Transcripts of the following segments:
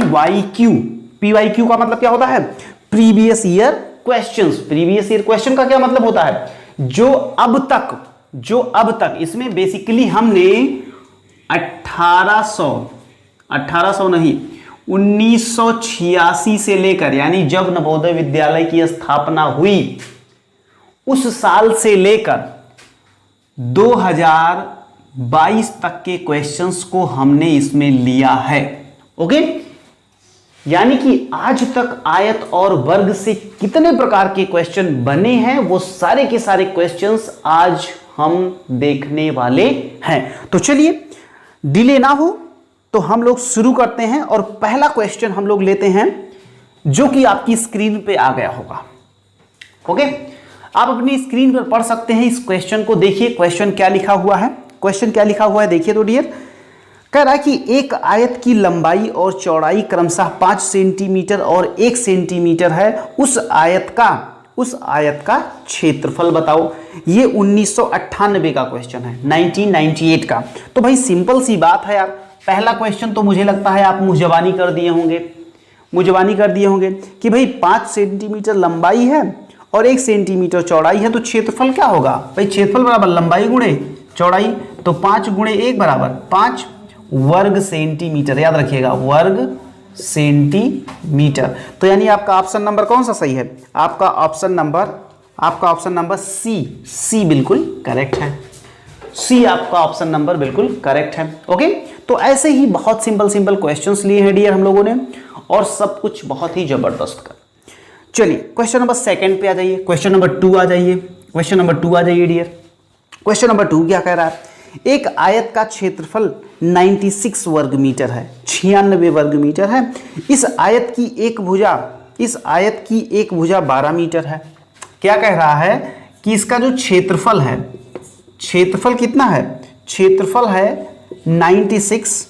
PYQ। PYQ का मतलब क्या होता है? Previous year questions. Previous year question का क्या मतलब होता है? जो अब तक इसमें बेसिकली हमने 1800 नहीं, 1986 से लेकर, यानी जब नवोदय विद्यालय की स्थापना हुई उस साल से लेकर 2022 तक के क्वेश्चंस को हमने इसमें लिया है। ओके, यानी कि आज तक आयत और वर्ग से कितने प्रकार के क्वेश्चन बने हैं वो सारे के सारे क्वेश्चंस आज हम देखने वाले हैं। तो चलिए डिले ना हो तो हम लोग शुरू करते हैं और पहला क्वेश्चन हम लोग लेते हैं जो कि आपकी स्क्रीन पे आ गया होगा। ओके, आप अपनी स्क्रीन पर पढ़ सकते हैं इस क्वेश्चन को। देखिए क्वेश्चन क्या लिखा हुआ है। क्वेश्चन क्या लिखा हुआ है देखिए तो डियर, कह रहा है कि एक आयत की लंबाई और चौड़ाई क्रमशः 5 सेंटीमीटर और 1 सेंटीमीटर है। उस आयत का क्षेत्रफल बताओ। ये 1998 का क्वेश्चन है, 1998 का। तो भाई सिंपल सी बात है यार, पहला क्वेश्चन तो मुझे लगता है आप मुंहजबानी कर दिए होंगे कि भाई 5 सेंटीमीटर लंबाई है और 1 सेंटीमीटर चौड़ाई है, तो क्षेत्रफल क्या होगा भाई? क्षेत्रफल बराबर लंबाई गुणे चौड़ाई, तो 5 गुणे 1 बराबर 5 वर्ग सेंटीमीटर। याद रखिएगा, वर्ग सेंटीमीटर। तो यानी आपका ऑप्शन नंबर कौन सा सही है? आपका ऑप्शन नंबर सी बिल्कुल करेक्ट है। सी आपका ऑप्शन नंबर बिल्कुल करेक्ट है। ओके, तो ऐसे ही बहुत सिंपल क्वेश्चंस लिए हैं डियर हम लोगों ने, और सब कुछ बहुत ही जबरदस्त कर। चलिए क्वेश्चन नंबर 2 पे आ जाइए। क्वेश्चन नंबर 2 आ जाइए डियर। क्वेश्चन नंबर 2 क्या कह रहा है? एक आयत का क्षेत्रफल 96 वर्ग मीटर है, 96 वर्ग मीटर है। इस आयत की एक भुजा 12 मीटर है। क्या कह रहा है कि इसका जो क्षेत्रफल है, क्षेत्रफल कितना है? क्षेत्रफल है 96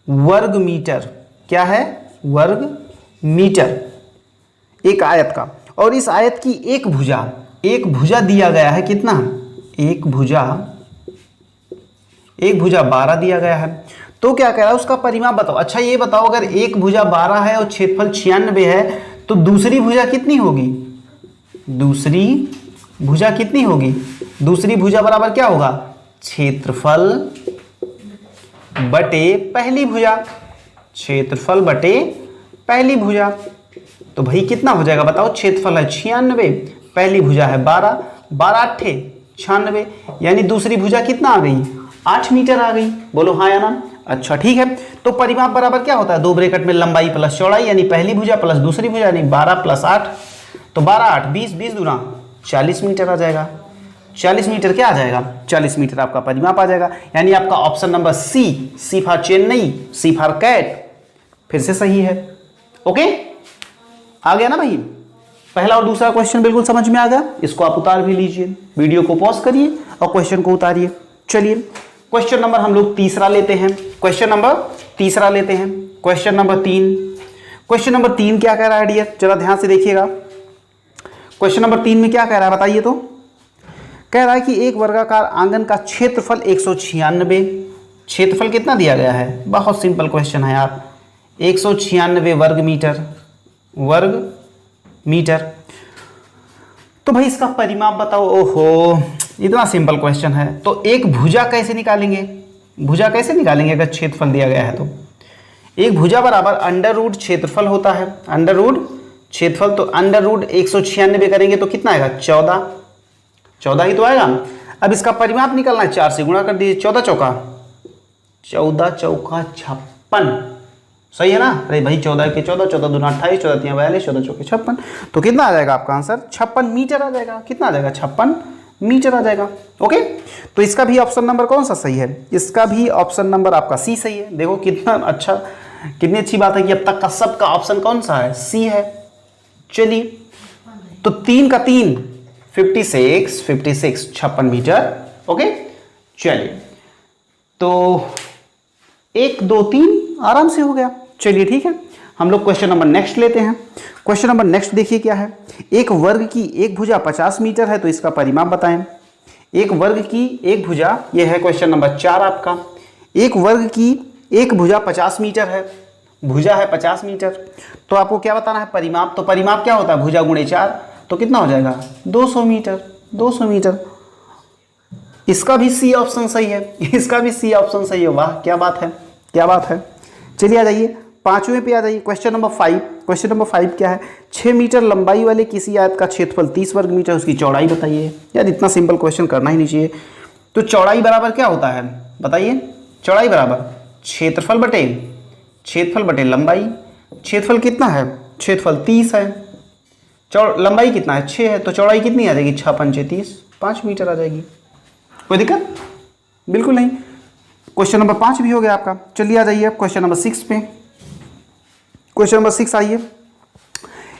वर्ग मीटर। क्या है? वर्ग मीटर एक आयत का। और इस आयत की एक भुजा दिया गया है कितना? एक भुजा 12 दिया गया है। तो क्या कह रहा है? उसका परिमाप बताओ। अच्छा ये बताओ, अगर एक भुजा 12 है और क्षेत्रफल 96 है तो दूसरी भुजा कितनी होगी? दूसरी भुजा बराबर क्या होगा? क्षेत्रफल बटे पहली भुजा। तो भाई कितना हो जाएगा बताओ? क्षेत्रफल है 96, पहली भुजा है 12, 12 अट्ठे 96, यानी दूसरी भुजा कितना आ गई? 8 मीटर आ गई। बोलो हाँ या ना? अच्छा ठीक है। तो परिमाप बराबर क्या होता है? 2 ब्रैकेट में लंबाई प्लस चौड़ाई, यानी पहली भुजा प्लस दूसरी भुजा, यानी 12 प्लस 8, तो 12 8 20, 20 दूना 40 मीटर आ जाएगा। 40 मीटर क्या आ जाएगा? 40 मीटर आपका परिमाप आ जाएगा। यानी आपका option number C for Chennai, C for cat फिर से सही है। ओके, आ गया ना भाई? पहला और दूसरा क्वेश्चन बिल्कुल समझ में आ गया। इसको आप उतार भी लीजिए, वीडियो को पॉज करिए और क्वेश्चन को उतारिए। चलिए क्वेश्चन नंबर हम लोग तीसरा लेते हैं। क्वेश्चन नंबर 3 क्या कह रहा है डियर? जरा ध्यान से देखिएगा। क्वेश्चन नंबर 3 में क्या कह रहा है बताइए तो? कह रहा है कि एक वर्गाकार आंगन का क्षेत्रफल 196, क्षेत्रफल कितना दिया गया है? बहुत सिंपल क्वेश्चन है यार, 196 वर्ग मीटर। तो भाई इसका परिमाप बताओ। ओहो, इतना सिंपल क्वेश्चन है। तो एक भुजा कैसे निकालेंगे? अगर क्षेत्रफल दिया गया है तो एक भुजा बराबर अंडर रूट क्षेत्रफल होता है। अंडर रूट क्षेत्रफल, तो अंडर रूट 196 करेंगे तो कितना आएगा? 14 ही तो आएगा। अब इसका परिमाप निकालना है, 4 से गुणा कर दीजिए। 14 चौका 56, सही है ना? अरे भाई 14 के 14, 14 दूना 28, 14 3 42, 14 चौके 56, तो कितना आ जाएगा आपका आंसर? 56 मीटर आ जाएगा। कितना आ जाएगा? 56 मीटर आ जाएगा। ओके, तो इसका भी ऑप्शन नंबर कौन सा सही है? इसका भी ऑप्शन नंबर आपका सी सही है। देखो कितनी अच्छी बात है कि अब तक का सबका ऑप्शन कौन सा है? सी है। चलिए, तो 3 का 3 56 56 मीटर। ओके, चलिए तो 1 2 3 आराम से हो गया। चलिए ठीक है, हम लोग क्वेश्चन नंबर नेक्स्ट लेते हैं। क्वेश्चन नंबर नेक्स्ट देखिए क्या है? एक वर्ग की एक भुजा 50 मीटर है, तो इसका परिमाप बताएं। एक वर्ग की एक भुजा, ये है क्वेश्चन नंबर 4 आपका। एक वर्ग की एक भुजा 50 मीटर है भुजा है 50 मीटर, तो आपको क्या बताना है परिमाप। तो परिमाप क्या होता है भुजा गुणे 4, तो कितना हो जाएगा 200 मीटर। 200 मीटर। इसका भी सी ऑप्शन सही है, इसका भी सी ऑप्शन सही है। वाह क्या बात है, क्या बात है। चलिए आ जाइए पांचवें पे आ जाइए। Question number 5। क्वेश्चन नंबर 5 क्या है, 6 मीटर लंबाई वाले किसी आयत का क्षेत्रफल 30 वर्ग मीटर, उसकी चौड़ाई बताइए। यार इतना सिंपल क्वेश्चन करना ही नहीं चाहिए। तो चौड़ाई बराबर क्या होता है बताइए। चौड़ाई बराबर क्षेत्रफल बटे लंबाई। क्षेत्रफल कितना है, क्षेत्रफल 30 है, लंबाई कितना है 6 है, तो चौड़ाई कितनी आ जाएगी 6 पंचे 30, 5 मीटर आ जाएगी। कोई दिक्कत बिल्कुल नहीं। क्वेश्चन नंबर 5 भी हो गया आपका। चलिए आ जाइए अब क्वेश्चन नंबर 6 पे। क्वेश्चन नंबर 6 आइए।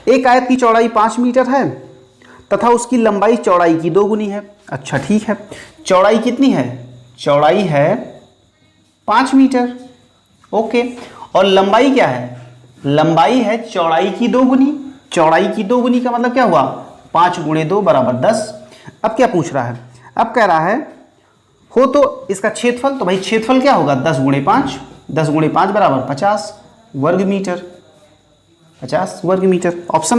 एक आयत की चौड़ाई 5 मीटर है तथा उसकी लंबाई चौड़ाई की 2 गुनी है। अच्छा ठीक है, चौड़ाई कितनी है, चौड़ाई है 5 मीटर, ओके। और लंबाई क्या है, लंबाई है चौड़ाई की 2 गुनी। चौड़ाई की 2 गुनी का मतलब क्या हुआ 5 गुणे 2 बराबर 10। अब क्या पूछ रहा है, अब कह रहा है हो तो इसका क्षेत्रफल, तो भाई क्षेत्रफल क्या होगा 10 गुणे 5, 10 गुणे 5 बराबर 50 वर्ग मीटर, 50 वर्ग मीटर। ऑप्शन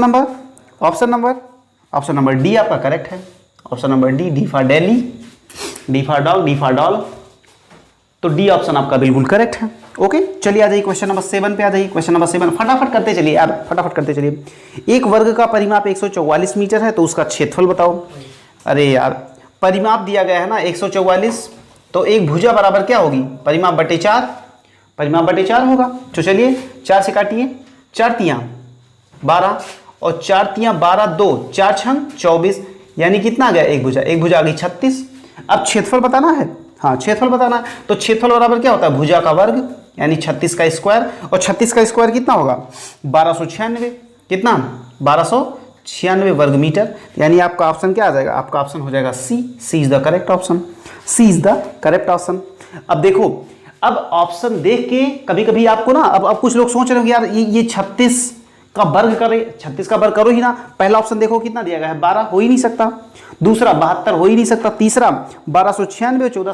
नंबर डी आपका करेक्ट है। Option number D for Delhi, D for dog, D for doll, तो डी ऑप्शन आपका बिल्कुल करेक्ट है। ओके चलिए आ जाइए क्वेश्चन नंबर 7 पे आ जाइए। क्वेश्चन नंबर 7 फटाफट करते चलिए यार, फटाफट करते चलिए। एक वर्ग का परिमाप 144 मीटर है, तो उसका क्षेत्रफल बताओ। अरे यार परिमाप दिया गया है ना 144, तो एक भुजा बराबर क्या होगी परिमाप बटे 4, परिमाप बटे 4 होगा। तो चलिए 4 से काटिए, 4 तियां 12 और 4 तियां 12, 2 4 छंग 24, यानी कितना आ गया एक भुजा, एक भुजा आ गई 36। अब क्षेत्रफल बताना है, हाँ क्षेत्रफल बताना है, तो क्षेत्रफल बराबर क्या होता है भुजा का वर्ग यानी 36 का स्क्वायर, और 36 का स्क्वायर कितना होगा 1296, कितना 1296 वर्ग मीटर, यानी आपका ऑप्शन क्या आ जाएगा, आपका ऑप्शन हो जाएगा C is the correct option, C is the correct option. अब देखो, अब ऑप्शन देख के कभी कभी आपको ना, अब कुछ लोग सोच रहे होंगे यार ये 36 का वर्ग करे, 36 का वर्ग करो ही ना। पहला ऑप्शन देखो कितना दिया गया है 12, हो ही नहीं सकता। दूसरा 72 हो ही नहीं सकता। तीसरा 1296 और 14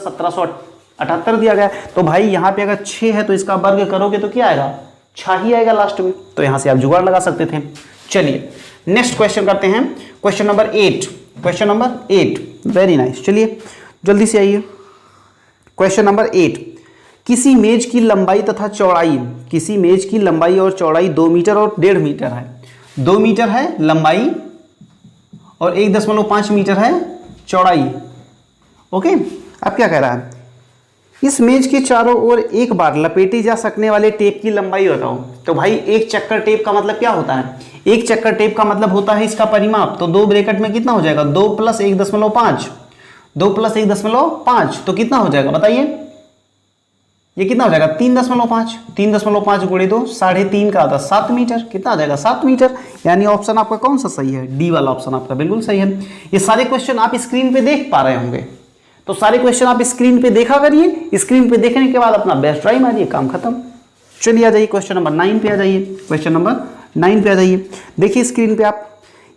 1778 दिया गया है। तो भाई यहाँ पे अगर 6 है तो इसका वर्ग करोगे तो क्या आएगा 6 ही आएगा लास्ट में, तो यहाँ से आप जुगाड़ लगा सकते थे। चलिए नेक्स्ट क्वेश्चन करते हैं, question number 8, question number 8, very nice. चलिए जल्दी से आइए। क्वेश्चन नंबर 8, किसी मेज की लंबाई तथा चौड़ाई, किसी मेज की लंबाई और चौड़ाई 2 मीटर और 1.5 मीटर है। 2 मीटर है लंबाई और 1.5 मीटर है चौड़ाई, ओके। अब क्या कह रहा है, इस मेज के चारों ओर एक बार लपेटे जा सकने वाले टेप की लंबाई बताओ। तो भाई एक चक्कर टेप का मतलब क्या होता है, एक चक्कर टेप का मतलब होता है इसका परिमाप, तो 2 ब्रैकेट में कितना हो जाएगा 2 + 1.5, 2 + 1.5, तो कितना हो जाएगा बताइए, ये कितना हो जाएगा 3.5, 3.5 गुणे 2 3.5 का आता 7 मीटर, कितना आ जाएगा 7 मीटर, यानी ऑप्शन आपका कौन सा सही है, डी वाला ऑप्शन आपका बिल्कुल सही है। ये सारे क्वेश्चन आप स्क्रीन पे देख पा रहे होंगे, तो सारे क्वेश्चन आप स्क्रीन पे देखा करिए, स्क्रीन पे देखने के बाद अपना बेस्ट ट्राई मारिए, काम खत्म। चलिए आ जाइए क्वेश्चन नंबर 9 पे आ जाइए, क्वेश्चन नंबर 9 पे आ जाइए। देखिए स्क्रीन पे आप,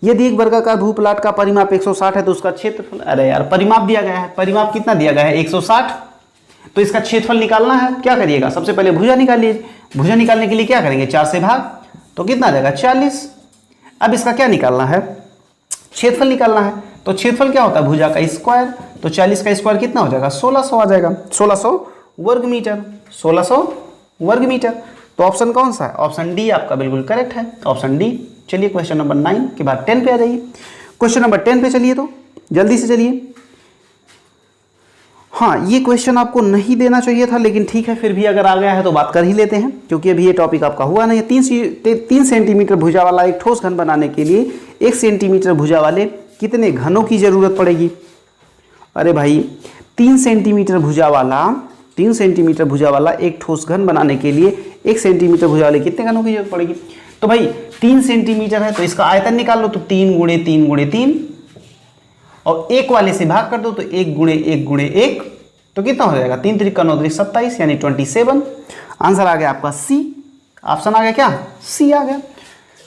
यदि एक वर्गाकार भूप्लाट का परिमाप 160 है तो उसका क्षेत्रफल, अरे यार परिमाप दिया गया है, परिमाप कितना दिया गया है 160, तो इसका क्षेत्रफल निकालना है। क्या करिएगा, सबसे पहले भुजा निकालिए। भुजा निकालने के लिए क्या करेंगे 4 से भाग, तो कितना आ जाएगा 40। अब इसका क्या निकालना है, क्षेत्रफल निकालना है, तो क्षेत्रफल क्या होता है भुजा का स्क्वायर, तो 40 का स्क्वायर कितना हो जाएगा 1600 आ जाएगा, 1600 वर्ग मीटर, 1600 वर्ग मीटर। तो ऑप्शन कौन सा है, ऑप्शन डी आपका बिल्कुल करेक्ट है, ऑप्शन डी। चलिए क्वेश्चन नंबर 9 के बाद 10 पे आ जाइए। क्वेश्चन नंबर 10 पे चलिए, तो जल्दी से चलिए। हाँ ये क्वेश्चन आपको नहीं देना चाहिए था, लेकिन ठीक है फिर भी अगर आ गया है तो बात कर ही लेते हैं, क्योंकि अभी ये टॉपिक आपका हुआ नहीं है। 3 सेंटीमीटर भुजा वाला एक ठोस घन बनाने के लिए 1 सेंटीमीटर भुजा वाले कितने घनों की जरूरत पड़ेगी। अरे भाई 3 सेंटीमीटर भुजा वाला, 3 सेंटीमीटर भुजा वाला एक ठोस घन बनाने के लिए 1 सेंटीमीटर भुजा वाले कितने घनों की जरूरत पड़ेगी। तो भाई 3 सेंटीमीटर है तो इसका आयतन निकाल लो, तो 3 गुणे 3 गुणे 3, और 1 वाले से भाग कर दो तो 1 गुणे 1 गुणे 1, तो कितना हो जाएगा 3 त्रिक 9 त्रिक 27 यानी 27। आंसर आ गया आपका सी, ऑप्शन आ गया क्या सी आ गया।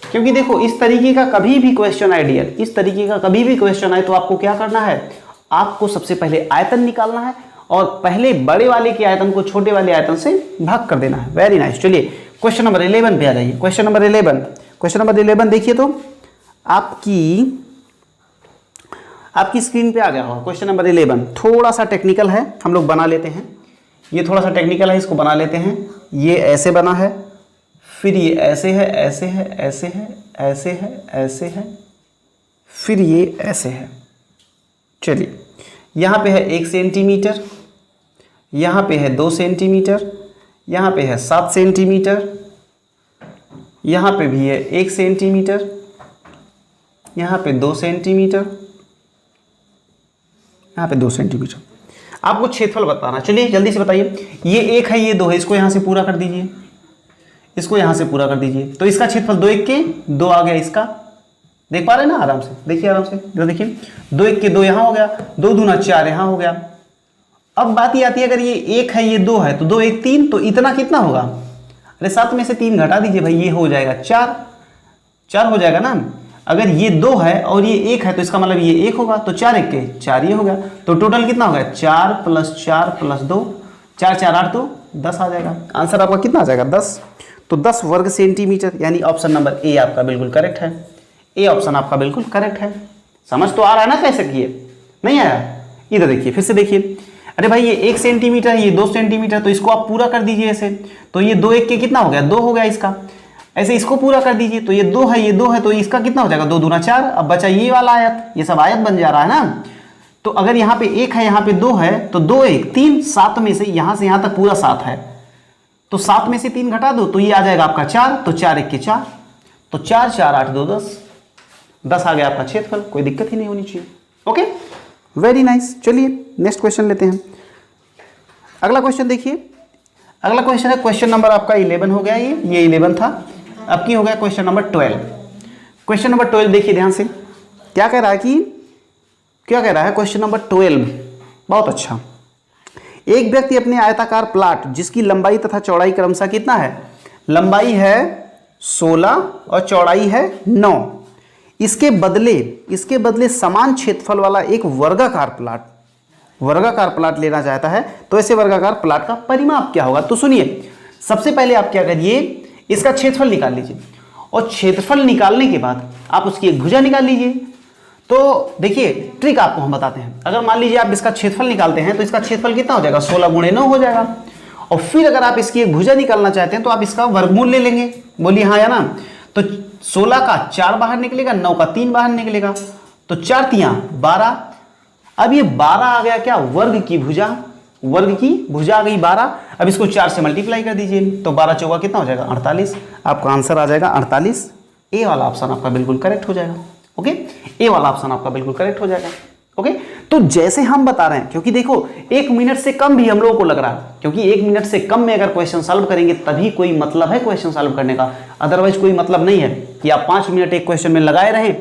क्योंकि देखो इस तरीके का कभी भी क्वेश्चन आए डियर, इस तरीके का कभी भी क्वेश्चन आए तो आपको क्या करना है, आपको सबसे पहले आयतन निकालना है और पहले बड़े वाले के आयतन को छोटे वाले आयतन से भाग कर देना है। Very nice. चलिए क्वेश्चन नंबर 11 पे आ जाइए। क्वेश्चन नंबर 11 देखिए तो आपकी स्क्रीन पे आ गया होगा। क्वेश्चन नंबर 11 थोड़ा सा टेक्निकल है, हम लोग बना लेते हैं। ये थोड़ा सा टेक्निकल है, इसको बना लेते हैं। ये ऐसे बना है, फिर ये ऐसे है, ऐसे है, ऐसे है, ऐसे है, ऐसे है, फिर ये ऐसे है। चलिए, यहाँ पे है 1 सेंटीमीटर, यहाँ पे है 2 सेंटीमीटर, यहाँ पे है 7 सेंटीमीटर, यहाँ पे भी है 1 सेंटीमीटर, यहाँ पे 2 सेंटीमीटर, यहाँ पे 2 सेंटीमीटर। आपको क्षेत्रफल बताना। चलिए जल्दी से बताइए, ये 1 है, ये 2 है, इसको यहाँ से पूरा कर दीजिए, इसको यहाँ से पूरा कर दीजिए। तो इसका क्षेत्रफल 2 1 के 2 आ गया। इसका देख पा रहे हैं ना, आराम से देखिए, आराम से जो देखिए 2 1 के 2 यहाँ हो गया, 2 दूना 4 यहाँ हो गया। अब बात ये आती है, अगर ये 1 है, ये 2 है, तो 2 1 3, तो इतना कितना होगा? अरे 7 में से 3 घटा दीजिए भाई, ये हो जाएगा 4 हो जाएगा ना। अगर ये 2 है और ये 1 है, तो इसका मतलब ये 1 होगा, तो 4 1 के 4 ये हो गया। तो टोटल कितना हो गया? 4 + 4 + 2, 4 4 8 तो 10 आ जाएगा। आंसर आपका कितना आ जाएगा? 10। तो 10 वर्ग सेंटीमीटर, यानी ऑप्शन नंबर ए आपका बिल्कुल करेक्ट है। ए ऑप्शन आपका बिल्कुल करेक्ट है। समझ तो आ रहा है ना कैसे किए? नहीं आया? इधर देखिए, फिर से देखिए। अरे भाई ये 1 सेंटीमीटर है, ये 2 सेंटीमीटर, तो इसको आप पूरा कर दीजिए ऐसे। तो ये 2 1 के कितना हो गया? 2 हो गया इसका। ऐसे इसको पूरा कर दीजिए, तो ये 2 है, ये 2 है, तो इसका कितना हो जाएगा? 2 दूना 4। अब बचा ये वाला आयत, ये सब आयत बन जा रहा है ना। तो अगर यहाँ पे 1 है, यहाँ पे 2 है, तो 2 1 3, 7 में से यहाँ से यहाँ तक पूरा 7 है, तो 7 में से 3 घटा दो, तो ये आ जाएगा आपका 4। तो 4 1 के 4, तो 4 4 8 2 10 आ गया आपका क्षेत्रफल। कोई दिक्कत ही नहीं होनी चाहिए। Okay, very nice. चलिए नेक्स्ट क्वेश्चन लेते हैं। अगला क्वेश्चन देखिए, अगला क्वेश्चन है क्वेश्चन नंबर आपका 11 हो गया, ये 11 था। अब की हो गया क्वेश्चन नंबर 12। क्वेश्चन नंबर 12 देखिए ध्यान से, क्या कह रहा है क्वेश्चन नंबर 12। बहुत अच्छा। एक व्यक्ति अपने आयताकार प्लाट जिसकी लंबाई तथा चौड़ाई क्रमशः कितना है? लंबाई है 16 और चौड़ाई है 9। इसके बदले समान क्षेत्रफल वाला एक वर्गाकार प्लाट लेना चाहता है, तो ऐसे वर्गाकार प्लाट का परिमाप क्या होगा? तो सुनिए, सबसे पहले आप क्या करिए, इसका क्षेत्रफल निकाल लीजिए, और क्षेत्रफल निकालने के बाद आप उसकी एक भुजा निकाल लीजिए। तो देखिए ट्रिक आपको हम बताते हैं। अगर मान लीजिए आप इसका क्षेत्रफल निकालते हैं, तो इसका क्षेत्रफल कितना हो जाएगा? 16 × 9 हो जाएगा। और फिर अगर आप इसकी एक भुजा निकालना चाहते हैं, तो आप इसका वर्गमूल ले लेंगे। बोलिए हाँ या ना? तो 16 का 4 बाहर निकलेगा, 9 का 3 बाहर निकलेगा, तो 4 3 12। अब ये 12 आ गया क्या? वर्ग की भुजा आ गई 12। अब इसको 4 से मल्टीप्लाई कर दीजिए, तो 12 चौका कितना हो जाएगा? 48। आपका आंसर आ जाएगा 48। ए वाला ऑप्शन आपका बिल्कुल करेक्ट हो जाएगा। ओके, ए वाला ऑप्शन आपका बिल्कुल करेक्ट हो जाएगा। ओके, तो जैसे हम बता रहे हैं, क्योंकि देखो 1 मिनट से कम भी हम लोगों को लग रहा है, क्योंकि 1 मिनट से कम में अगर क्वेश्चन सॉल्व करेंगे तभी कोई मतलब है क्वेश्चन सॉल्व करने का। अदरवाइज कोई मतलब नहीं है कि आप 5 मिनट एक क्वेश्चन में लगाए रहें।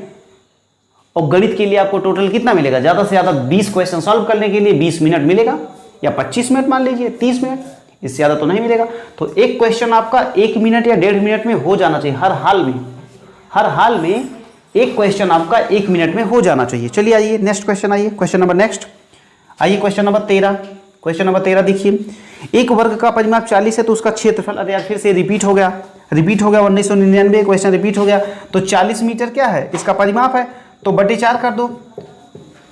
और गणित के लिए आपको टोटल कितना मिलेगा? ज्यादा से ज्यादा 20 क्वेश्चन सॉल्व करने के लिए 20 मिनट मिलेगा, या 25 मिनट मान लीजिए, 30 मिनट, इससे ज्यादा तो नहीं मिलेगा। तो एक क्वेश्चन आपका 1 मिनट या 1.5 मिनट में हो जाना चाहिए। हर हाल में एक क्वेश्चन आपका 1 मिनट में हो जाना चाहिए। चलिए आइए नेक्स्ट क्वेश्चन, आइए क्वेश्चन नंबर नेक्स्ट, आइए क्वेश्चन नंबर 13। क्वेश्चन नंबर 13 देखिए, एक वर्ग का परिमाप 40 है, तो उसका क्षेत्रफल, अरे यार फिर से रिपीट हो गया 1999 क्वेश्चन रिपीट हो गया। तो 40 मीटर क्या है? इसका परिमाप है, तो बटे 4 कर दो,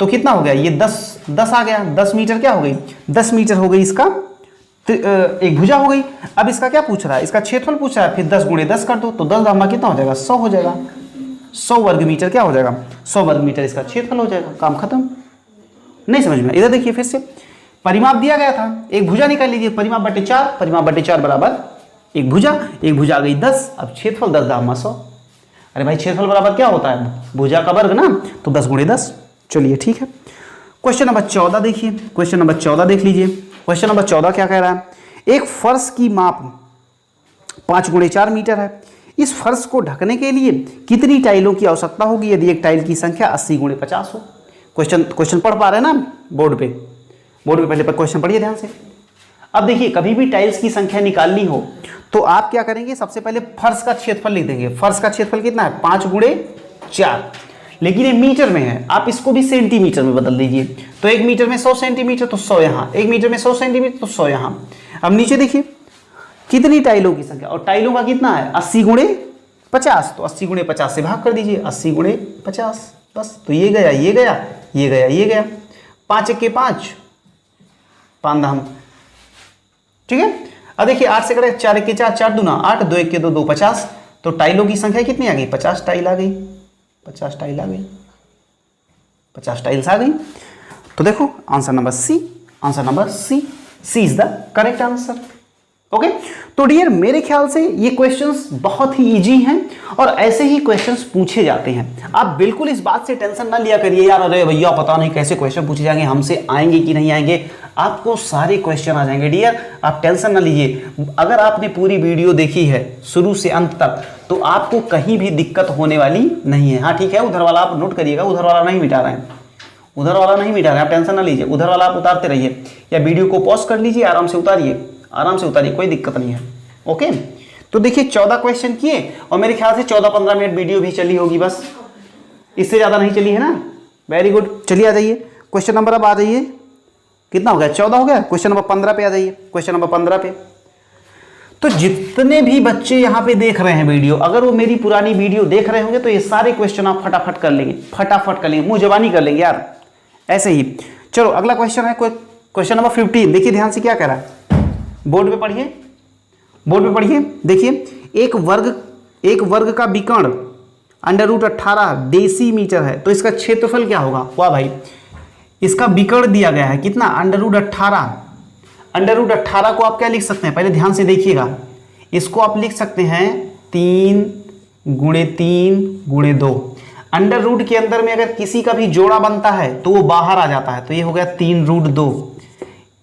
तो कितना हो गया? ये 10 आ गया। 10 मीटर क्या हो गई? 10 मीटर हो गई इसका एक भुजा हो गई। अब इसका क्या पूछ रहा है? इसका क्षेत्रफल पूछ रहा है, फिर 10 × 10 कर दो, तो 10 दामा कितना हो जाएगा? 100 हो जाएगा। 100 वर्ग मीटर क्या हो जाएगा? 100 वर्ग मीटर इसका क्षेत्रफल हो जाएगा। काम खत्म। नहीं समझ में? इधर देखिए, फिर से परिमाप दिया गया था, एक भुजा निकाल लीजिए। परिमाप बटे 4 बराबर एक भुजा आ गई 10। अब क्षेत्रफल 10 दामा 100। अरे भाई क्षेत्रफल बराबर क्या होता है? भुजा का वर्ग ना, तो 10 × 10। चलिए ठीक है। क्वेश्चन नंबर 14 देखिए, क्वेश्चन नंबर 14 देख लीजिए। क्वेश्चन नंबर 14 क्या कह रहा है? एक फर्श की माप 5 × 4 मीटर है। इस फर्श को ढकने के लिए कितनी टाइलों की आवश्यकता होगी यदि एक टाइल की संख्या 80 × 50 हो? क्वेश्चन पढ़ पा रहे हैं ना बोर्ड पे पहले पर क्वेश्चन पढ़िए ध्यान से। अब देखिए, कभी भी टाइल्स की संख्या निकालनी हो तो आप क्या करेंगे? सबसे पहले फर्श का क्षेत्रफल लिख देंगे। फर्श का क्षेत्रफल कितना है? 5 × 4, लेकिन ये मीटर में है, आप इसको भी सेंटीमीटर में बदल दीजिए। तो 1 मीटर में 100 सेंटीमीटर, तो 100 यहाँ। 1 मीटर में 100 सेंटीमीटर, तो 100 यहाँ। अब नीचे देखिए, कितनी टाइलों की संख्या, और टाइलों का कितना है 80 गुणे 50, तो 80 गुणे 50 से भाग कर दीजिए, 80 गुणे 50 बस। तो ये गया ये गया ये गया ये गया, 5 1 के 5 5 धाम, ठीक है। अब देखिए 8 से करें 4 1 के 4 4 दूना 8, 2 1 के 2 2 50, तो टाइलों की संख्या कितनी आ गई 50 टाइल आ गई, 50 टाइल आ गई, 50 टाइल्स आ गई। तो देखो answer number C, answer number C, C is the correct answer. Okay, तो डियर मेरे ख्याल से ये क्वेश्चंस बहुत ही इजी हैं और ऐसे ही क्वेश्चंस पूछे जाते हैं। आप बिल्कुल इस बात से टेंशन ना लिया करिए यार, अरे भैया पता नहीं कैसे क्वेश्चन पूछे जाएंगे, हमसे आएंगे कि नहीं आएंगे। आपको सारे क्वेश्चन आ जाएंगे डियर, आप टेंशन ना लीजिए। अगर आपने पूरी वीडियो देखी है शुरू से अंत तक तो आपको कहीं भी दिक्कत होने वाली नहीं है। हाँ ठीक है, उधर वाला आप नोट करिएगा, उधर वाला नहीं मिटा रहे हैं, उधर वाला नहीं मिटा रहे हैं, आप टेंशन ना लीजिए, उधर वाला आप उतारते रहिए या वीडियो को पॉज कर लीजिए, आराम से उतारिए, आराम से उतारिए, कोई दिक्कत नहीं है। ओके, तो देखिए 14 क्वेश्चन किए और मेरे ख्याल से 14-15 मिनट वीडियो भी चली होगी, बस इससे ज़्यादा नहीं चली है ना। वेरी गुड, चलिए आ जाइए क्वेश्चन नंबर, अब आ जाइए, कितना हो गया 14 हो गया, क्वेश्चन नंबर 15 पे आ जाइए, क्वेश्चन नंबर 15 पे। तो जितने भी बच्चे यहाँ पे देख रहे हैं वीडियो, अगर वो मेरी पुरानी वीडियो देख रहे होंगे तो ये सारे क्वेश्चन आप फटाफट कर लेंगे, फटाफट कर लेंगे, मुंह जबानी कर लेंगे यार ऐसे ही। चलो अगला क्वेश्चन है क्वेश्चन नंबर 15, देखिए ध्यान से क्या कह रहा है, बोर्ड पे पढ़िए, बोर्ड पे पढ़िए। देखिए एक वर्ग का विकर्ण √18 डेसीमीटर है, तो इसका क्षेत्रफल क्या होगा। वाह भाई, इसका विकर्ण दिया गया है कितना √18, √18 को आप क्या लिख सकते हैं, पहले ध्यान से देखिएगा, इसको आप लिख सकते हैं 3 × 3 × 2। अंडर रूट के अंदर में अगर किसी का भी जोड़ा बनता है तो वो बाहर आ जाता है, तो ये हो गया 3√2,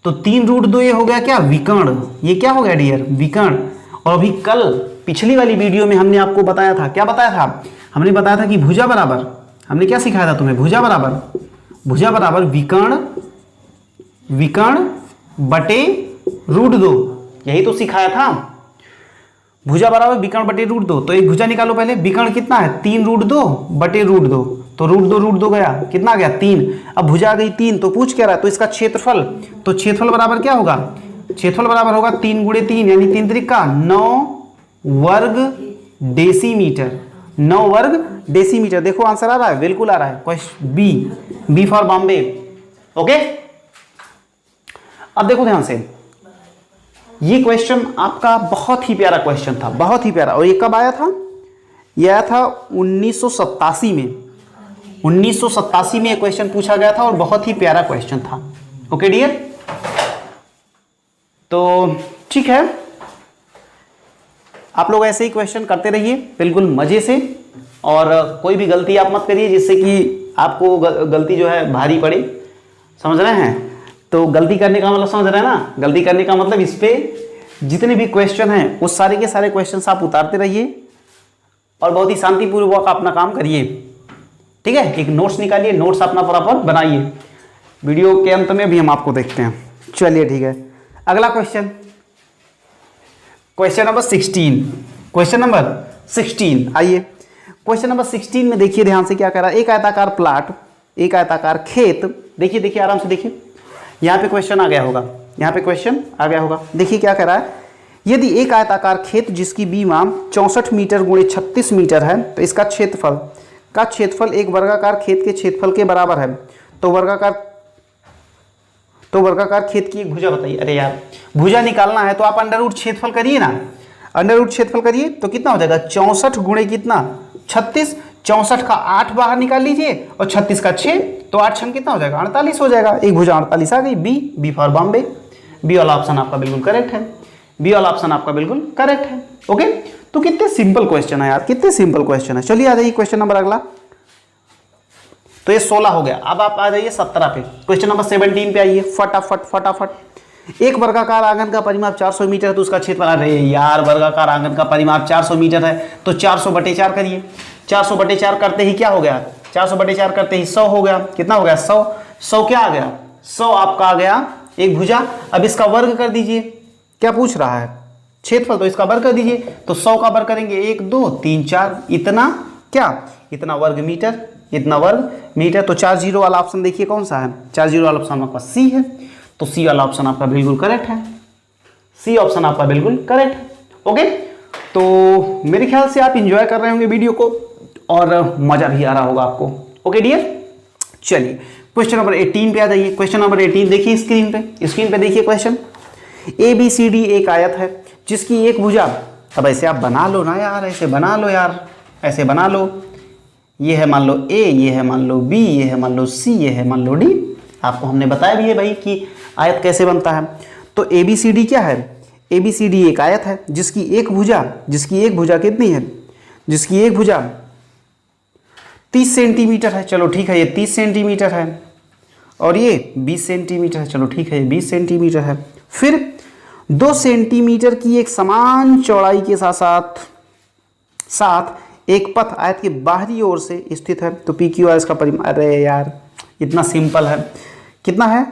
तो 3√2 ये हो गया क्या विकर्ण, ये क्या हो गया डियर विकर्ण। और अभी कल पिछली वाली वीडियो में हमने आपको बताया था, क्या बताया था, हमने बताया था कि भुजा बराबर, हमने क्या सिखाया था तुम्हें, भुजा बराबर विकर्ण बटे √2, यही तो सिखाया था, भुजा बराबर विकर्ण बटे √2। तो एक भुजा निकालो पहले, विकर्ण कितना है 3√2 बटे √2, तो √2 गया, कितना आ गया 3। अब भुजा आ गई 3, तो पूछ क्या रहा है, तो इसका क्षेत्रफल, तो क्षेत्रफल बराबर क्या होगा, क्षेत्रफल बराबर होगा 3 × 3 यानी 3 त्रिका 9 वर्ग डेसीमीटर, 9 वर्ग डेसीमीटर। देखो आंसर आ रहा है, बिल्कुल आ रहा है, question B for Bombay. Okay, अब देखो ध्यान से, ये क्वेश्चन आपका बहुत ही प्यारा क्वेश्चन था, बहुत ही प्यारा। और ये कब आया था, ये आया था 1987 में, 1987 में ये क्वेश्चन पूछा गया था और बहुत ही प्यारा क्वेश्चन था। ओके डियर, तो ठीक है, आप लोग ऐसे ही क्वेश्चन करते रहिए बिल्कुल मजे से, और कोई भी गलती आप मत करिए जिससे कि आपको गलती जो है भारी पड़े, समझ रहे हैं। तो गलती करने का मतलब समझ रहे हैं ना, गलती करने का मतलब इस पे जितने भी क्वेश्चन हैं उस सारे के सारे क्वेश्चन आप उतारते रहिए और बहुत ही शांतिपूर्वक अपना काम करिए, ठीक है। एक नोट्स निकालिए, नोट्स अपना प्रॉपर बनाइए, वीडियो के अंत में भी हम आपको देखते हैं। चलिए ठीक है, अगला question, question number 16, question number 16, आइए क्वेश्चन नंबर 16 में देखिए ध्यान से क्या कह रहा है, एक आयताकार प्लाट, एक आयताकार खेत, देखिए आराम से देखिए, यहाँ पे क्वेश्चन आ गया होगा, यहाँ पे क्वेश्चन आ गया होगा। देखिए क्या कह रहा है, यदि एक आयताकार खेत जिसकी बीमा 64 मीटर × 36 मीटर है, तो इसका क्षेत्रफल एक वर्गाकार खेत के क्षेत्रफल के बराबर है, तो वर्गाकार खेत की एक भुजा बताइए। अरे यार, भुजा निकालना है तो आप अंडर रूट क्षेत्रफल करिए ना, अंडर रूट क्षेत्रफल करिए तो कितना हो जाएगा 64 × कितना 36, 64 का 8 बाहर निकाल लीजिए और 36 का 6, तो 8 छंग कितना हो जाएगा 48 हो जाएगा, एक भुजा 48 आ गई। बी फॉर बॉम्बे, बी वाला ऑप्शन आपका बिल्कुल करेक्ट है, बी वाला ऑप्शन आपका बिल्कुल करेक्ट है। ओके, तो कितने सिंपल क्वेश्चन है यार, कितने सिंपल क्वेश्चन है। चलिए आ जाइए क्वेश्चन नंबर अगला, तो ये 16 हो गया। अब आप आ जाइए 17 पे, क्वेश्चन नंबर 17 पे आइए, फटाफट। एक वर्गाकार आंगन का परिमाप 400 मीटर है, तो उसका क्षेत्रफल, अरे यार वर्गाकार आंगन का परिमाप 400 मीटर है तो 400/4 करिए, 400/4 करते ही क्या हो गया, 400/4 करते ही 100 हो गया, कितना हो गया 100 क्या आ गया 100 आपका आ गया एक भुजा। अब इसका वर्ग कर दीजिए, क्या पूछ रहा है क्षेत्रफल, तो इसका वर्ग कर दीजिए, तो 100 का वर्ग करेंगे 1 2 3 4, इतना क्या, इतना वर्ग मीटर, इतना वर्ग मीटर। तो 40 वाला ऑप्शन देखिए कौन सा है, 40 वाला ऑप्शन आपका सी है, तो सी वाला ऑप्शन आपका बिल्कुल करेक्ट है, सी ऑप्शन आपका बिल्कुल करेक्ट है। ओके, तो मेरे ख्याल से आप इंजॉय कर रहे होंगे वीडियो को और मजा भी आ रहा होगा आपको। ओके डियर, चलिए क्वेश्चन नंबर 18 पे आ जाइए। क्वेश्चन नंबर 18 देखिए स्क्रीन पे देखिए क्वेश्चन। ABCD एक आयत है जिसकी एक भुजा, अब ऐसे आप बना लो ना यार, ऐसे बना लो यार, ऐसे बना लो। ये है मान लो A, ये है मान लो B, ये है मान लो C, ये है मान लो D। आपको हमने बताया भी है भाई कि आयत कैसे बनता है। तो ABCD क्या है? ABCD एक आयत है जिसकी एक भुजा कितनी है? जिसकी एक भुजा 30 सेंटीमीटर है। चलो ठीक है, ये 30 सेंटीमीटर है और ये 20 सेंटीमीटर है। चलो ठीक है, ये 20 सेंटीमीटर है। फिर 2 सेंटीमीटर की एक समान चौड़ाई के साथ एक पथ आयत के बाहरी ओर से स्थित है। तो PQR इसका परिमाप, अरे यार इतना सिंपल है, कितना है?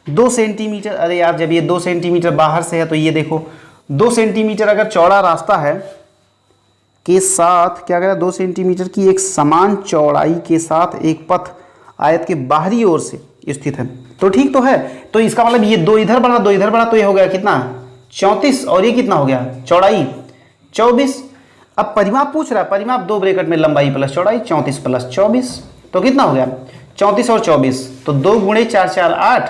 2 सेंटीमीटर। अरे यार जब ये 2 सेंटीमीटर बाहर से है तो ये देखो 2 सेंटीमीटर अगर चौड़ा रास्ता है के साथ क्या करें, 2 सेंटीमीटर की एक समान चौड़ाई के साथ एक पथ आयत के बाहरी ओर से स्थित है। तो ठीक तो है, तो इसका मतलब ये 2 इधर बढ़ा 2 इधर बढ़ा तो ये हो गया कितना? 34 और ये कितना हो गया? चौड़ाई 24। अब परिमाप पूछ रहा है, परिमाप 2 ब्रैकेट में लंबाई प्लस चौड़ाई 34 प्लस 24 तो कितना हो गया? 34 और 24 तो 2 गुणे 4 4 8,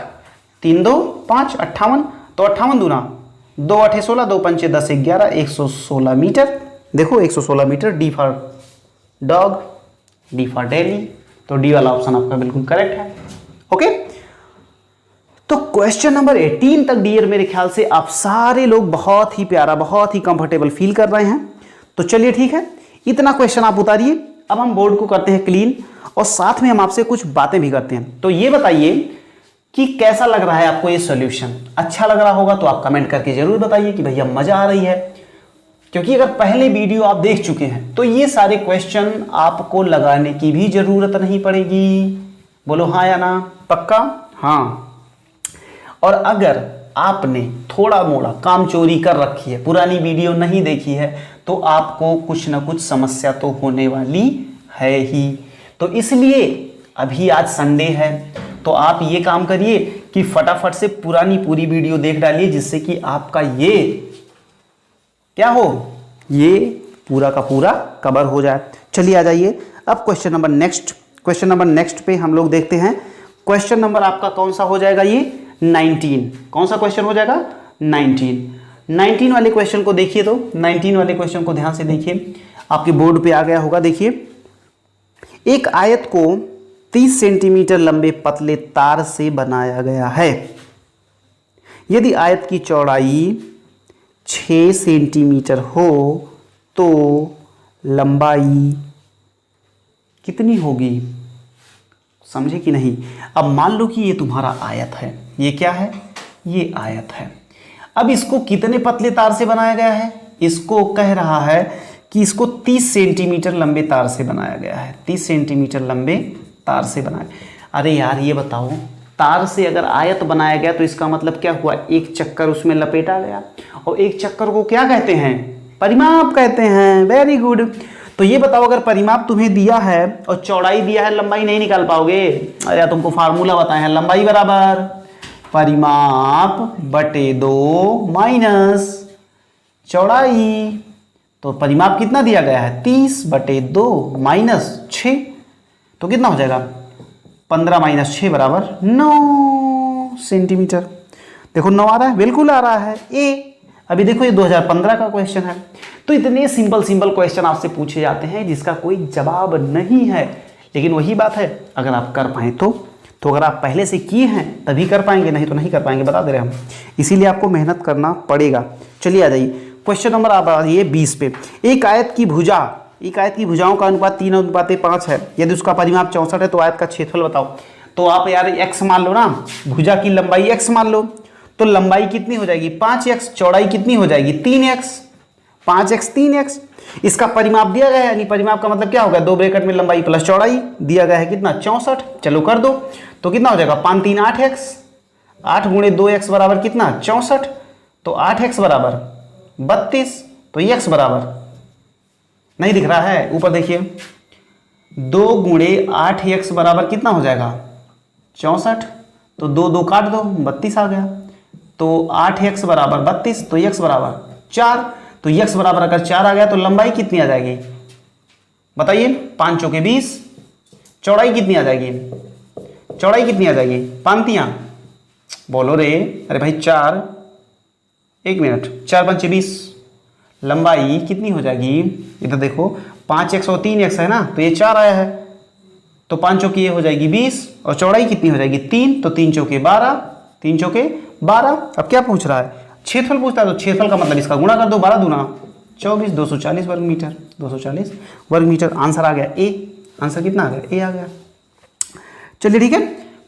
3 2 5 58, तो 58 दूना 2 8 16, 2 5 10 11, 116 मीटर। देखो 116 metre. D for dog, D for daily, तो डी वाला ऑप्शन आपका बिल्कुल करेक्ट है। ओके, तो क्वेश्चन नंबर 18 तक डियर मेरे ख्याल से आप सारे लोग बहुत ही प्यारा, बहुत ही कंफर्टेबल फील कर रहे हैं। तो चलिए ठीक है, इतना क्वेश्चन आप उतारिए। अब हम बोर्ड को करते हैं क्लीन और साथ में हम आपसे कुछ बातें भी करते हैं। तो ये बताइए कि कैसा लग रहा है आपको ये सॉल्यूशन? अच्छा लग रहा होगा तो आप कमेंट करके जरूर बताइए कि भैया मजा आ रही है, क्योंकि अगर पहले वीडियो आप देख चुके हैं तो ये सारे क्वेश्चन आपको लगाने की भी जरूरत नहीं पड़ेगी। बोलो हाँ या ना? पक्का? हाँ। और अगर आपने थोड़ा मोड़ा काम चोरी कर रखी है, पुरानी वीडियो नहीं देखी है, तो आपको कुछ ना कुछ समस्या तो होने वाली है ही। तो इसलिए अभी आज संडे है तो आप ये काम करिए कि फटाफट से पुरानी पूरी वीडियो देख डालिए, जिससे कि आपका ये क्या हो, ये पूरा का पूरा कवर हो जाए। चलिए आ जाइए अब क्वेश्चन नंबर नेक्स्ट पे हम लोग देखते हैं। क्वेश्चन नंबर आपका कौन सा हो जाएगा? ये 19। कौन सा क्वेश्चन हो जाएगा? 19 वाले क्वेश्चन को देखिए। तो 19 वाले क्वेश्चन को ध्यान से देखिए, आपके बोर्ड पे आ गया होगा। देखिए, एक आयत को 30 सेंटीमीटर लंबे पतले तार से बनाया गया है। यदि आयत की चौड़ाई 6 सेंटीमीटर हो तो लंबाई कितनी होगी? समझे कि नहीं? अब मान लो कि ये तुम्हारा आयत है। ये क्या है? ये आयत है। अब इसको कितने पतले तार से बनाया गया है? इसको कह रहा है कि इसको 30 सेंटीमीटर लंबे तार से बनाया गया है। 30 सेंटीमीटर लंबे तार से बनाया। अरे यार ये बताओ, तार से अगर आयत बनाया गया तो इसका मतलब क्या हुआ? एक चक्कर उसमें लपेटा गया, और एक चक्कर को क्या कहते हैं? परिमाप कहते हैं। Very good. तो ये बताओ, अगर परिमाप तुम्हें दिया है और चौड़ाई दिया है, लंबाई नहीं निकाल पाओगे? अरे तुमको फार्मूला बताए हैं, लंबाई बराबर परिमाप बटे 2 माइनस चौड़ाई। तो परिमाप कितना दिया गया है? 30 बटे 2 माइनस 6, तो कितना हो जाएगा? 15 माइनस 6 बराबर 9 सेंटीमीटर। देखो 9 आ रहा है, बिल्कुल आ रहा है। ए अभी देखो ये 2015 का क्वेश्चन है। तो इतने सिंपल क्वेश्चन आपसे पूछे जाते हैं जिसका कोई जवाब नहीं है, लेकिन वही बात है, अगर आप कर पाए तो अगर आप पहले से किए हैं तभी कर पाएंगे, नहीं तो नहीं कर पाएंगे, बता दे रहे हम। इसीलिए आपको मेहनत करना पड़ेगा। चलिए आ जाइए क्वेश्चन नंबर आप आइए 20 पे। एक आयत की भुजाओं का अनुपात 3:5 है। यदि उसका परिमाप 64 है तो आयत का क्षेत्रफल बताओ। तो आप यार x मान लो ना, भुजा की लंबाई x मान लो, तो लंबाई कितनी हो जाएगी? 5x। चौड़ाई कितनी हो जाएगी? 3x। 5x 3x। इसका परिमाप दिया गया है, यानी परिमाप का मतलब क्या होगा? 2 ब्रैकेट में लंबाई प्लस चौड़ाई दिया गया है कितना? 64। चलो कर दो, तो कितना हो जाएगा? 5 3 8x। 8 गुणे 2x बराबर कितना? 64। तो 8x बराबर 32। तो x बराबर नहीं दिख रहा है, ऊपर देखिए, 2 गुणे 8x बराबर कितना हो जाएगा? 64। तो 2 2 काट दो, 32 आ गया। तो 8x बराबर 32, तो x बराबर 4। तो x बराबर अगर 4 आ गया तो लंबाई कितनी आ जाएगी बताइए? 5 चौके 20। चौड़ाई कितनी आ जाएगी? चौड़ाई कितनी आ जाएगी? पांतियां बोलो रे। अरे भाई 4, 1 मिनट, 4 पंचे 20। लंबाई कितनी हो जाएगी? इधर देखो 5x और 3x है ना, तो ये 4 आया है, तो 5 चौकी ये हो जाएगी 20, और चौड़ाई कितनी हो जाएगी 3, तो 3 चौके 12, 3 चौके 12। अब क्या पूछ रहा है? क्षेत्रफल पूछता है, तो क्षेत्रफल का मतलब इसका गुणा कर दो, 12 दूना 24, 240 वर्ग मीटर, 240 वर्ग मीटर। आंसर आ गया ए। आंसर कितना आ गया? ए आ गया। चलिए ठीक है,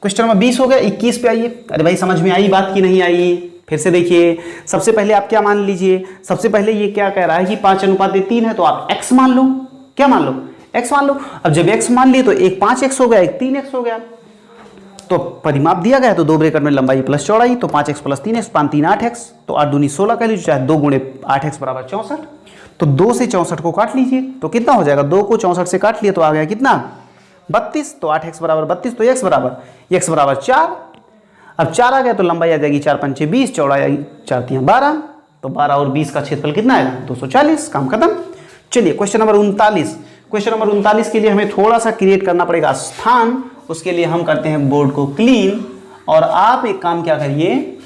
क्वेश्चन नंबर 20 हो गया। 21 पे आइए। अरे भाई समझ में आई बात की नहीं आई? फिर से देखिए, सबसे पहले आप क्या मान लीजिए? सबसे पहले ये क्या कह रहा है कि 5:3 है, तो आप x मान लो। क्या मान लो? x मान लो। अब जब x मान लिए तो एक 5x हो गया, एक 3x हो गया। तो परिमाप दिया गया, तो 2 ब्रैकेट में लंबाई प्लस चौड़ाई, तो 5x प्लस 3x, 5 3 8x, तो 8 दूनी 16 कह लीजिए, चाहे 2 गुणे 8x बराबर 64। तो 2 से 64 को काट लीजिए, तो कितना हो जाएगा? 2 को 64 से काट लिए तो आ गया कितना? 32। तो 8x बराबर 32, तो x बराबर 4। अब 4 आ गया तो लंबाई आ जाएगी 4 पंचे 20, चौड़ाई आई 4 तियां 12, तो 12 और 20 का क्षेत्रफल कितना आएगा? 240। काम खत्म। चलिए क्वेश्चन नंबर 39। क्वेश्चन नंबर 39 के लिए हमें थोड़ा सा क्रिएट करना पड़ेगा स्थान। उसके लिए हम करते हैं बोर्ड को क्लीन, और आप एक काम क्या करिए,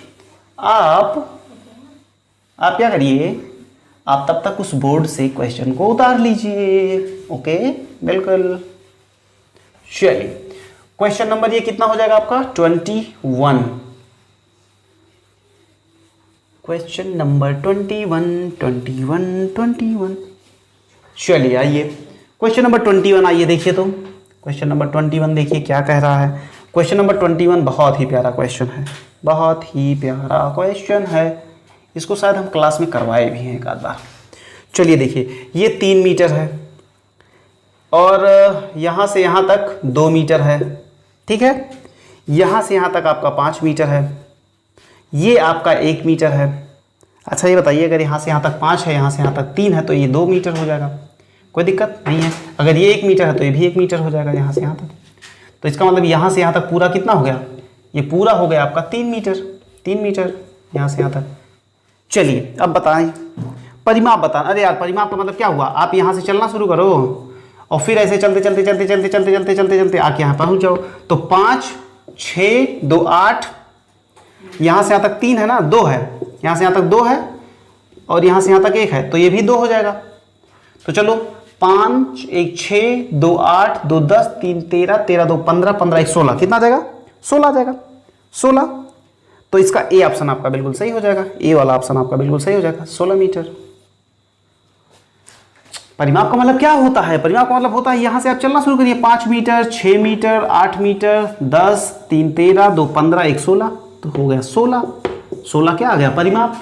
आप क्या करिए, आप तब तक उस बोर्ड से क्वेश्चन को उतार लीजिए। ओके, बिल्कुल। चलिए क्वेश्चन नंबर ये कितना हो जाएगा आपका? 21। Question number 21। चलिए आइए क्वेश्चन नंबर 21 आइए देखिए। तो क्वेश्चन नंबर 21 देखिए क्या कह रहा है। क्वेश्चन नंबर 21 बहुत ही प्यारा क्वेश्चन है, बहुत ही प्यारा क्वेश्चन है। इसको शायद हम क्लास में करवाए भी हैं एक आध बार। चलिए देखिए, ये 3 मीटर है और यहाँ से यहाँ तक 2 मीटर है, ठीक है। यहाँ से यहाँ तक आपका 5 मीटर है, ये आपका 1 मीटर है। अच्छा ये बताइए, अगर यहाँ से यहाँ तक 5 है, यहाँ से यहाँ तक 3 है, तो ये 2 मीटर हो जाएगा, कोई दिक्कत नहीं है। अगर ये 1 मीटर है तो ये भी 1 मीटर हो जाएगा यहाँ से यहाँ तक। तो इसका मतलब यहाँ से यहाँ तक पूरा कितना हो गया? ये पूरा हो गया आपका 3 मीटर, 3 मीटर यहाँ से यहाँ तक। चलिए अब बताएं परिमाप बताना। अरे यार परिमाप का मतलब क्या हुआ? आप यहाँ से चलना शुरू करो और फिर ऐसे चलते आके यहाँ पहुँच जाओ। तो 5 6 2 8, यहाँ से यहाँ तक 3 है ना, 2 है, यहाँ से यहाँ तक 2 है और यहाँ से यहाँ तक 1 है, तो ये भी 2 हो जाएगा। तो चलो 5 1 6 2 8 2 10 3 13 13 2 15 15 1 16, कितना आ जाएगा? 16 आ जाएगा, 16। तो इसका ए ऑप्शन आपका बिल्कुल सही हो जाएगा, ए वाला ऑप्शन आपका बिल्कुल सही हो जाएगा, 16 मीटर। परिमाप का मतलब क्या होता है? परिमाप का मतलब होता है यहाँ से आप चलना शुरू करिए, 5 मीटर 6 मीटर 8 मीटर 10 3 13 2 15 1 16, तो हो गया 16। 16 क्या आ गया? परिमाप।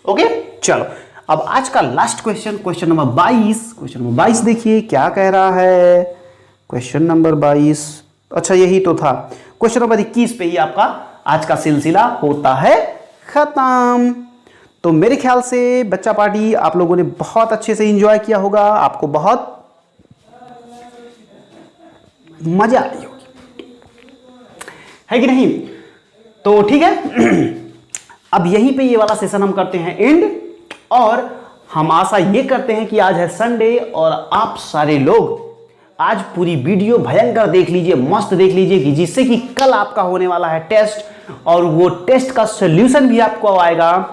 ओके चलो अब आज का last question, question number 22। Question number 22 देखिए क्या कह रहा है। क्वेश्चन नंबर 22, अच्छा यही तो था। क्वेश्चन नंबर 21 पे ही आपका आज का सिलसिला होता है खत्म। तो मेरे ख्याल से बच्चा पार्टी आप लोगों ने बहुत अच्छे से एंजॉय किया होगा, आपको बहुत मजा आई होगी, है कि नहीं? तो ठीक है अब यहीं पे ये वाला सेशन हम करते हैं एंड, और हम आशा ये करते हैं कि आज है संडे और आप सारे लोग आज पूरी वीडियो भयंकर देख लीजिए, मस्त देख लीजिए, कि जिससे कि कल आपका होने वाला है टेस्ट, और वो टेस्ट का सॉल्यूशन भी आपको आएगा।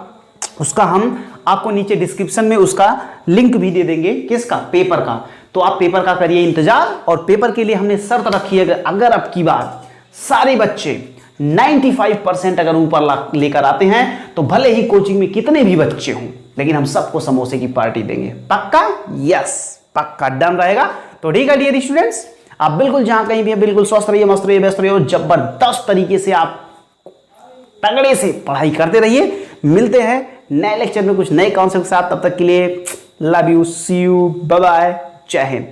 उसका हम आपको नीचे डिस्क्रिप्शन में उसका लिंक भी दे देंगे। किसका? पेपर का। तो आप पेपर का करिए इंतजार, और पेपर के लिए हमने शर्त रखी है, अगर अब की बार सारे बच्चे 95% अगर ऊपर लेकर आते हैं तो भले ही कोचिंग में कितने भी बच्चे हों, लेकिन हम सबको समोसे की पार्टी देंगे। पक्का? यस पक्का, डन रहेगा। तो ठीक है डियर स्टूडेंट्स, आप बिल्कुल जहां कहीं भी बिल्कुल स्वस्थ रहिए, मस्त रहिए, व्यस्त रहिए, जबरदस्त तरीके से आप तगड़े से पढ़ाई करते रहिए। मिलते हैं नए लेक्चर में कुछ नए कॉन्सेप्ट के साथ। तब तक के लिए love you, see you, bye bye, जय हिंद।